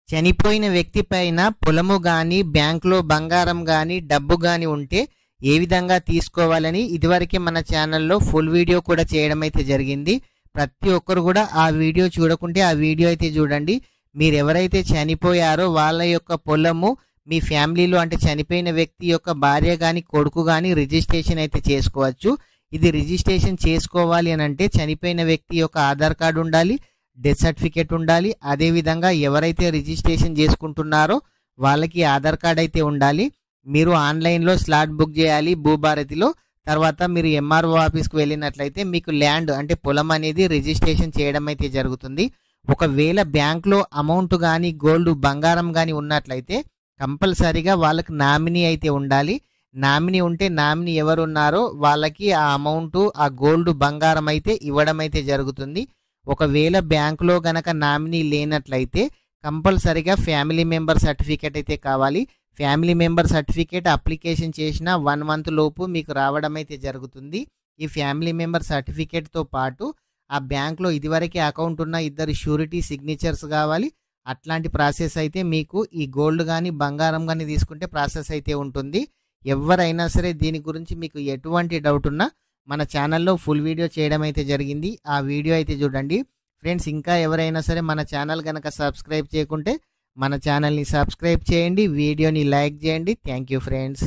చనిపోయిన వ్యక్తి పైన పొలము గాని, బ్యాంకులో బంగారం గాని, డబ్బు గాని ఉంటే ఏ విధంగా తీసుకోవాలని ఇదివరకే మన ఛానల్లో ఫుల్ వీడియో కూడా చేయడం అయితే జరిగింది. ప్రతి ఒక్కరు కూడా ఆ వీడియో చూడకుంటే ఆ వీడియో అయితే చూడండి. మీరు ఎవరైతే చనిపోయారో వాళ్ళ యొక్క పొలము మీ ఫ్యామిలీలో అంటే చనిపోయిన వ్యక్తి యొక్క భార్య గాని, కొడుకు గాని రిజిస్ట్రేషన్ అయితే చేసుకోవచ్చు. ఇది రిజిస్ట్రేషన్ చేసుకోవాలి అని అంటే చనిపోయిన వ్యక్తి యొక్క ఆధార్ కార్డు ఉండాలి, డెత్ సర్టిఫికేట్ ఉండాలి. అదేవిధంగా ఎవరైతే రిజిస్ట్రేషన్ చేసుకుంటున్నారో వాళ్ళకి ఆధార్ కార్డ్ అయితే ఉండాలి. మీరు ఆన్లైన్లో స్లాట్ బుక్ చేయాలి భూభారతిలో. తర్వాత మీరు ఎంఆర్ఓ ఆఫీస్కి వెళ్ళినట్లయితే మీకు ల్యాండ్ అంటే పొలం అనేది రిజిస్ట్రేషన్ చేయడం అయితే జరుగుతుంది. ఒకవేళ బ్యాంక్లో అమౌంట్ కానీ, గోల్డ్ బంగారం కానీ ఉన్నట్లయితే కంపల్సరీగా వాళ్ళకి నామినీ అయితే ఉండాలి. నామినీ ఉంటే నామినీ ఎవరు ఉన్నారో వాళ్ళకి ఆ అమౌంట్, ఆ గోల్డ్ బంగారం అయితే ఇవ్వడం అయితే జరుగుతుంది. ఒకవేళ బ్యాంకులో గనక నామినీ లేనట్లయితే కంపల్సరీగా ఫ్యామిలీ మెంబర్ సర్టిఫికేట్ అయితే కావాలి. ఫ్యామిలీ మెంబర్ సర్టిఫికేట్ అప్లికేషన్ చేసిన 1 మంత్ లోపు మీకు రావడం అయితే జరుగుతుంది. ఈ ఫ్యామిలీ మెంబర్ సర్టిఫికేట్తో పాటు ఆ బ్యాంక్లో ఇదివరకే అకౌంట్ ఉన్న 2 షూరిటీ సిగ్నేచర్స్ కావాలి. అట్లాంటి ప్రాసెస్ అయితే మీకు ఈ గోల్డ్ కానీ, బంగారం కానీ తీసుకుంటే ప్రాసెస్ అయితే ఉంటుంది. ఎవరైనా సరే దీని గురించి మీకు ఎటువంటి డౌట్ ఉన్నా మన ఛానల్లో ఫుల్ వీడియో చేయడం అయితే జరిగింది. ఆ వీడియో అయితే చూడండి ఫ్రెండ్స్. ఇంకా ఎవరైనా సరే మన ఛానల్ కనుక సబ్స్క్రైబ్ చేయకుంటే మన ఛానల్ని సబ్స్క్రైబ్ చేయండి, వీడియోని లైక్ చేయండి. Thank you friends.